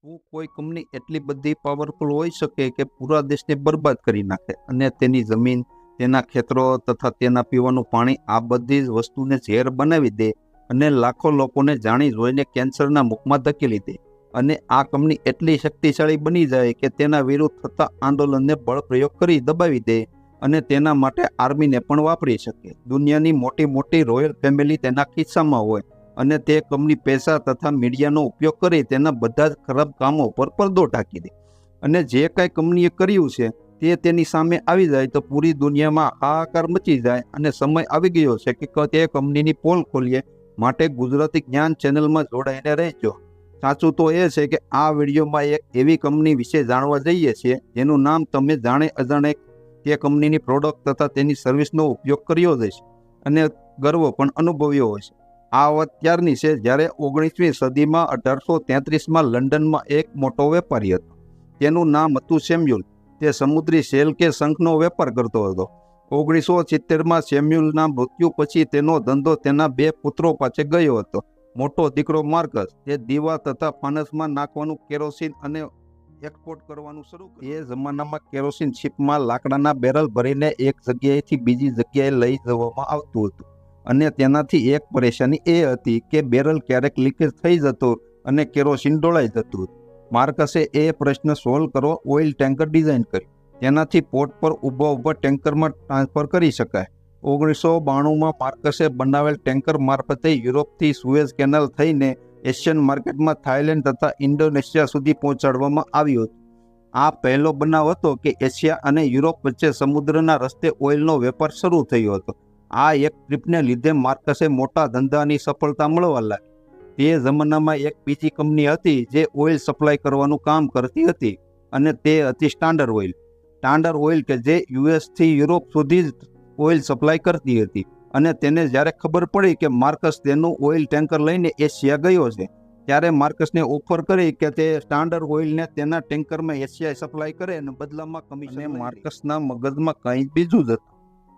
શું કોઈ કંપની એટલી બધી પાવરફુલ હોઈ શકે કે પૂરા દેશને બરબાદ કરી નાખે અને તેની જમીન, તેના ખેતરો તથા તેના પીવાનું પાણી આ બધી જ વસ્તુને ઝેર બનાવી દે અને લાખો લોકોને જાણી જોઈને કેન્સરના મુખમાં ધકેલી દે? અને આ કંપની એટલી શક્તિશાળી બની જાય કે તેના વિરુદ્ધ થતા આંદોલનને બળપ્રયોગ કરી દબાવી દે અને તેના માટે આર્મીને પણ વાપરી શકે. દુનિયાની મોટી મોટી રોયલ ફેમિલી તેના ખિસ્સામાં હોય અને તે કંપની પૈસા તથા મીડિયાનો ઉપયોગ કરી તેના બધા જ ખરાબ કામો પર પડદો ઢાંકી દે. અને જે કાંઈ કંપનીએ કર્યું છે તે તેની સામે આવી જાય તો પૂરી દુનિયામાં હાહાકાર મચી જાય અને સમય આવી ગયો છે કે તે કંપનીની પોલ ખોલીએ. માટે ગુજરાતી જ્ઞાન ચેનલમાં જોડાઈને રહેજો. સાચું તો એ છે કે આ વિડીયોમાં એક એવી કંપની વિશે જાણવા જઈએ છીએ જેનું નામ તમે જાણે અજાણે તે કંપનીની પ્રોડક્ટ તથા તેની સર્વિસનો ઉપયોગ કર્યો જ હશે અને ગર્વ પણ અનુભવ્યો હશે. આ વાત ત્યારની છે જ્યારે 19મી સદીમાં 1833માં લંડનમાં એક મોટો વેપારી હતો. તેનું નામ હતું સેમ્યુઅલ. તે સમુદ્રી સેલ કે શંખનો વેપાર કરતો હતો. 1970માં સેમ્યુઅલના મૃત્યુ પછી તેનો ધંધો તેના 2 પુત્રો પાસે ગયો હતો. મોટો દીકરો માર્કસ તે દીવા તથા ફાનસમાં નાખવાનું કેરોસીન અને એક્સપોર્ટ કરવાનું શરૂ કર્યું. એ જમાનામાં કેરોસીન શિપમાં લાકડાના બેરલ ભરીને એક જગ્યાએથી બીજી જગ્યાએ લઈ જવામાં આવતું હતું અને તેનાથી એક પરેશાની એ હતી કે બેરલ ક્યારેક લીકેજ થઈ જતું અને કેરોસીન ઢોળાઈ જતું. માર્કસે એ પ્રશ્ન સોલ્વ કરવા ઓઇલ ટેન્કર ડિઝાઇન કર્યું. તેનાથી પોર્ટ પર ઊભા ટેન્કરમાં ટ્રાન્સફર કરી શકાય. 1992માં માર્કસે બનાવેલ ટેન્કર મારફતે યુરોપથી સુએઝ કેનાલ થઈને એશિયન માર્કેટમાં થાઇલેન્ડ તથા ઇન્ડોનેશિયા સુધી પહોંચાડવામાં આવ્યું હતું. આ પહેલો બનાવ હતો કે એશિયા અને યુરોપ વચ્ચે સમુદ્રના રસ્તે ઓઇલનો વેપાર શરૂ થયો હતો. આ એક ટ્રીપને લીધે માર્કસે મોટા ધંધાની સફળતા મળવા લાગી. તે જમાનામાં એક બીજી કંપની હતી જે ઓઇલ સપ્લાય કરવાનું કામ કરતી હતી અને તે હતી સ્ટાન્ડર્ડ ઓઇલ. સ્ટાન્ડર્ડ ઓઇલ કે જે યુએસથી યુરોપ સુધી જ ઓઇલ સપ્લાય કરતી હતી અને તેને જ્યારે ખબર પડી કે માર્કસ તેનું ઓઇલ ટેન્કર લઈને એશિયા ગયો છે ત્યારે માર્કસને ઓફર કરી કે તે સ્ટાન્ડર્ડ ઓઇલને તેના ટેન્કરમાં એશિયા સપ્લાય કરે અને બદલામાં કમિશન. માર્કસના મગજમાં કંઈ બીજું જ હતું.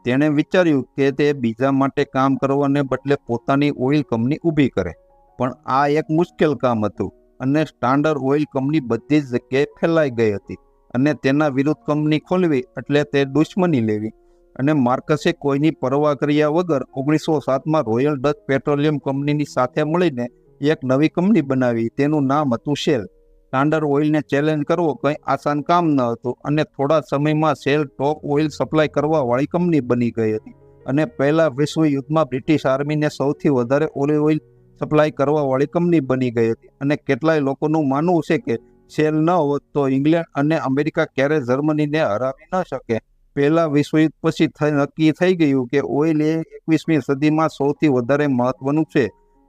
તેણે વિચાર્યું કે તે બીજા માટે કામ કરવાને બદલે પોતાની ઓઇલ કંપની ઊભી કરે. પણ આ એક મુશ્કેલ કામ હતું અને સ્ટાન્ડર્ડ ઓઇલ કંપની બધી જ જગ્યાએ ફેલાઈ ગઈ હતી અને તેના વિરુદ્ધ કંપની ખોલવી એટલે તે દુશ્મની લેવી. અને માર્કસે કોઈની પરવા કર્યા વગર 1907માં રોયલ ડચ પેટ્રોલિયમ કંપનીની સાથે મળીને એક નવી કંપની બનાવી. તેનું નામ હતું શેલ. સ્ટાન્ડર્ડ ઓઇલને ચેલેન્જ કરવો કંઈ આસાન કામ ન હતું અને થોડા સમયમાં શેલ ટોપ ઓઇલ સપ્લાય કરવાવાળી કંપની બની ગઈ હતી અને પહેલા વિશ્વ યુદ્ધમાં બ્રિટિશ આર્મીને સૌથી વધારે ઓલિવ ઓઇલ સપ્લાય કરવાવાળી કંપની બની ગઈ હતી. અને કેટલાય લોકોનું માનવું છે કે શેલ ન હોત તો ઇંગ્લેન્ડ અને અમેરિકા ક્યારેય જર્મનીને હરાવી ન શકે. પહેલા વિશ્વયુદ્ધ પછી નક્કી થઈ ગયું કે ઓઇલ એ 21મી સદીમાં સૌથી વધારે મહત્વનું છે.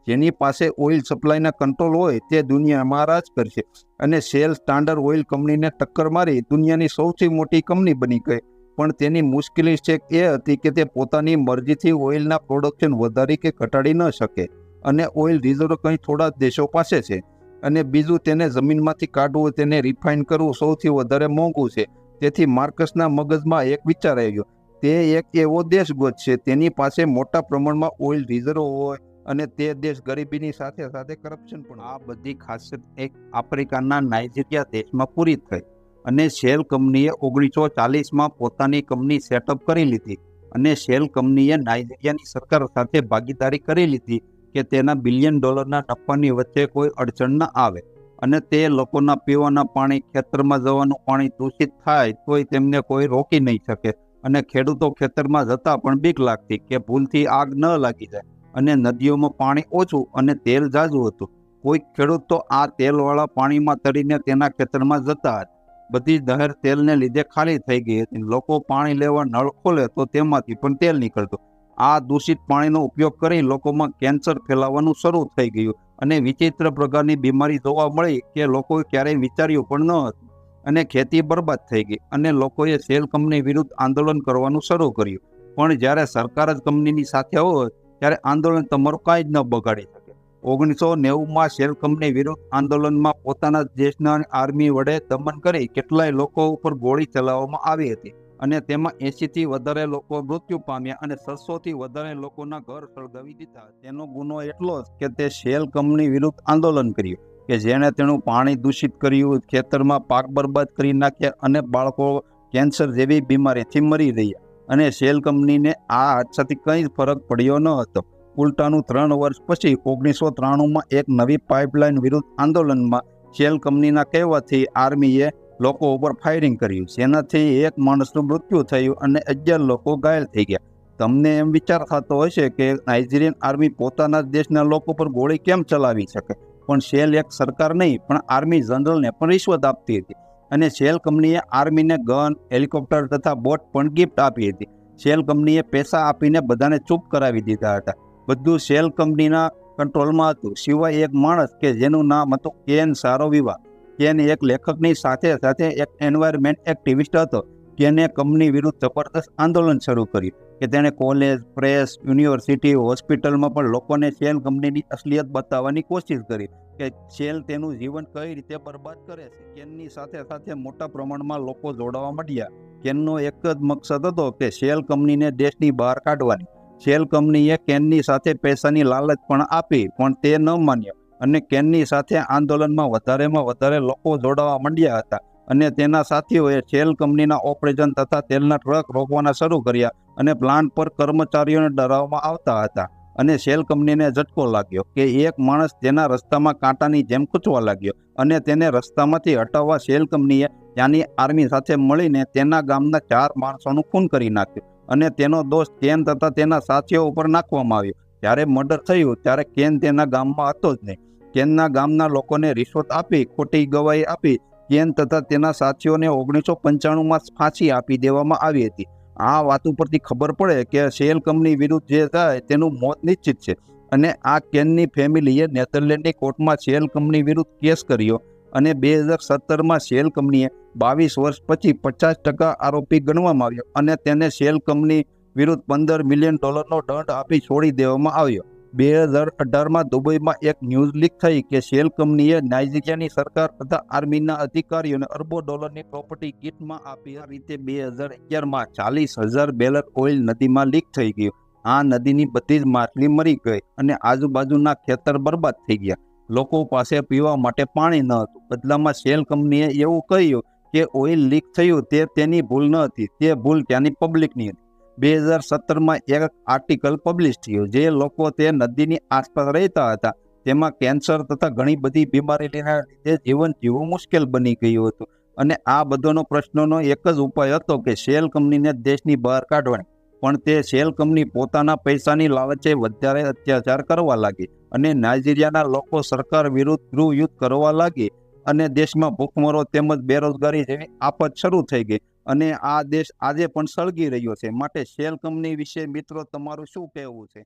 જેની પાસે ઓઇલ સપ્લાયના કંટ્રોલ હોય તે દુનિયામાં રાજ કરશે. અને શેલ સ્ટાન્ડર્ડ ઓઇલ કંપનીને ટક્કર મારી દુનિયાની સૌથી મોટી કંપની બની ગઈ. પણ તેની મુશ્કેલી એ હતી કે તે પોતાની મરજીથી ઓઇલના પ્રોડક્શન વધારી કે ઘટાડી ન શકે અને ઓઇલ રિઝર્વ કંઈ થોડા દેશો પાસે છે. અને બીજું, તેને જમીનમાંથી કાઢવું, તેને રિફાઇન કરવું સૌથી વધારે મોંઘું છે. તેથી માર્કસના મગજમાં એક વિચાર આવ્યો. તે એક એવો દેશ ગોતશે તેની પાસે મોટા પ્રમાણમાં ઓઇલ રિઝર્વ હોય અને તે દેશ ગરીબીની સાથે સાથે કરપ્શન પણ. આ બધી ખાસિયત એક આફ્રિકાના નાઇજીરિયા દેશમાં પૂરી થઈ અને શેલ કંપનીએ 1940માં પોતાની કંપની સેટઅપ કરી લીધી. અને શેલ કંપનીએ નાઇજીરિયાની સરકાર સાથે ભાગીદારી કરી લીધી કે તેના $1 બિલિયન નફાની વચ્ચે કોઈ અડચણ ન આવે અને તે લોકોના પીવાના પાણી, ખેતરમાં જવાનું પાણી દૂષિત થાય તોય તેમને કોઈ રોકી નહીં શકે અને ખેડૂતો ખેતરમાં જતા પણ બીક લાગતી કે ભૂલથી આગ ન લાગી જાય. અને નદીઓમાં પાણી ઓછું અને તેલ ઝાઝું હતું. કોઈ ખેડૂત તો આ તેલવાળા પાણીમાં તરીને તેના ખેતરમાં જતા હતા. બધી નહેર તેલને લીધે ખાલી થઈ ગઈ હતી. લોકો પાણી લેવા નળ ખોલે તો તેમાંથી પણ તેલ નીકળતું. આ દૂષિત પાણીનો ઉપયોગ કરી લોકોમાં કેન્સર ફેલાવાનું શરૂ થઈ ગયું અને વિચિત્ર પ્રકારની બીમારી જોવા મળી કે લોકોએ ક્યારેય વિચાર્યું પણ ન હતું. અને ખેતી બરબાદ થઈ ગઈ અને લોકોએ શેલ કંપની વિરુદ્ધ આંદોલન કરવાનું શરૂ કર્યું. પણ જ્યારે સરકાર જ કંપનીની સાથે હોય ત્યારે આંદોલન તમારું કાંઈ જ ન બગાડી શકે. 1990માં શેલ કંપની વિરુદ્ધ આંદોલનમાં પોતાના દેશના આર્મી વડે દમન કરી કેટલાય લોકો ઉપર ગોળી ચલાવવામાં આવી હતી અને તેમાં 80થી વધારે લોકો મૃત્યુ પામ્યા અને 600થી વધારે લોકોના ઘર સળગાવી દીધા. તેનો ગુનો એટલો જ કે તે શેલ કંપની વિરુદ્ધ આંદોલન કર્યું કે જેણે તેનું પાણી દૂષિત કર્યું, ખેતરમાં પાક બરબાદ કરી નાખ્યા અને બાળકો કેન્સર જેવી બીમારીથી મરી રહ્યા. અને શેલ કંપનીને આ હાદસાથી કંઈ જ ફરક પડ્યો ન હતો. ઉલટાનું 3 વર્ષ પછી 1993માં એક નવી પાઇપલાઇન વિરુદ્ધ આંદોલનમાં શેલ કંપનીના કહેવાથી આર્મીએ લોકો ઉપર ફાયરિંગ કર્યું, જેનાથી એક માણસનું મૃત્યુ થયું અને 11 લોકો ઘાયલ થઈ ગયા. તમને એમ વિચાર થતો હશે કે નાઇજીરિયન આર્મી પોતાના દેશના લોકો પર ગોળી કેમ ચલાવી શકે, પણ શેલ એક સરકાર નહીં પણ આર્મી જનરલને પણ રિશ્વત આપતી હતી. અને શેલ કંપનીએ આર્મીને ગન, હેલિકોપ્ટર તથા બોટ પણ ગિફ્ટ આપી હતી. શેલ કંપનીએ પૈસા આપીને બધાને ચૂપ કરાવી દીધા હતા. બધું શેલ કંપનીના કંટ્રોલમાં હતું, સિવાય એક માણસ કે જેનું નામ હતું કેન સારોવિવા. કેન એક લેખકની સાથે સાથે એક એન્વાયરમેન્ટ એક્ટિવિસ્ટ હતો. કેને કંપની વિરુદ્ધ જબરદસ્ત આંદોલન શરૂ કર્યું કે તેણે કોલેજ, પ્રેસ, યુનિવર્સિટી, હોસ્પિટલમાં પણ લોકોને શેલ કંપનીની અસલિયત બતાવવાની કોશિશ કરી કે શેલ તેનું જીવન કઈ રીતે બરબાદ કરે છે. કેનની સાથે સાથે મોટા પ્રમાણમાં લોકો જોડાવા માંડ્યા. કેનનો એક જ મકસદ હતો કે શેલ કંપનીને દેશની બહાર કાઢવાની. શેલ કંપનીએ કેનની સાથે પૈસાની લાલચ પણ આપી, પણ તે ન માન્યો અને કેનની સાથે આંદોલનમાં વધારેમાં વધારે લોકો જોડાવા માંડ્યા હતા. અને તેના સાથીઓએ શેલ કંપનીના ઓપરેશન તથા તેલના ટ્રક રોકવાના શરૂ કર્યા અને પ્લાન્ટ પર કર્મચારીઓને ડરાવવામાં આવતા હતા. અને શેલ કંપનીને ઝટકો લાગ્યો કે એક માણસ તેના રસ્તામાં કાંટાની જેમ ખૂંચવા લાગ્યો અને તેને રસ્તામાંથી હટાવવા શેલ કંપનીએ ત્યાંની આર્મી સાથે મળીને તેના ગામના 4 માણસોનું ખૂન કરી નાખ્યું અને તેનો દોષ કેન તથા તેના સાથીઓ ઉપર નાખવામાં આવ્યો. જ્યારે મર્ડર થયું ત્યારે કેન તેના ગામમાં હતો જ નહીં. કેનના ગામના લોકોને રિશ્વત આપી, ખોટી ગવાહી આપી કેન તથા તેના સાથીઓને 1995માં ફાંસી આપી દેવામાં આવી હતી. આ વાત ઉપરથી ખબર પડે કે શેલ કંપની વિરુદ્ધ જે થાય તેનું મોત નિશ્ચિત છે. અને આ કેનની ફેમિલીએ નેધરલેન્ડની કોર્ટમાં શેલ કંપની વિરુદ્ધ કેસ કર્યો અને 2017માં શેલ કંપનીએ 22 વર્ષ પછી 50% આરોપી ગણવામાં આવ્યો અને તેને શેલ કંપની વિરુદ્ધ $15 મિલિયન દંડ આપી છોડી દેવામાં આવ્યો. 2018માં દુબઈમાં એક ન્યૂઝ લીક થઈ કે શેલ કંપનીએ નાઇજીરિયાની સરકાર તથા આર્મીના અધિકારીઓને અરબો ડોલરની પ્રોપર્ટી ગિફ્ટમાં આપી. આ રીતે 2011માં 40,000 બેરલ ઓઇલ નદીમાં લીક થઈ ગયું. આ નદીની બધી જ માછલી મરી ગઈ અને આજુબાજુના ખેતર બરબાદ થઈ ગયા. લોકો પાસે પીવા માટે પાણી ન હતું. બદલામાં શેલ કંપનીએ એવું કહ્યું કે ઓઇલ લીક થયું તે તેની ભૂલ ન હતી, તે ભૂલ ત્યાંની પબ્લિકની હતી. 2017માં એક આર્ટિકલ પબ્લિશ થયો જે લોકો તે નદીની આસપાસ રહેતા હતા તેમાં કેન્સર તથા ઘણી બધી બીમારીના લીધે જીવન જીવવું મુશ્કેલ બની ગયું હતું. અને આ બધાનો પ્રશ્નનો એક જ ઉપાય હતો કે શેલ કંપનીને દેશની બહાર કાઢવાની. પણ તે શેલ કંપની પોતાના પૈસાની લાલચે વધારે અત્યાચાર કરવા લાગી અને નાઇજીરિયાના લોકો સરકાર વિરુદ્ધ ગૃહ યુદ્ધ કરવા લાગી અને દેશમાં ભૂખમરો તેમજ બેરોજગારી જેવી આફત શરૂ થઈ ગઈ અને આ દેશ આજે પણ સળગી રહ્યો છે. માટે શેલ કંપની વિશે મિત્રો તમારું શું કહેવું છે?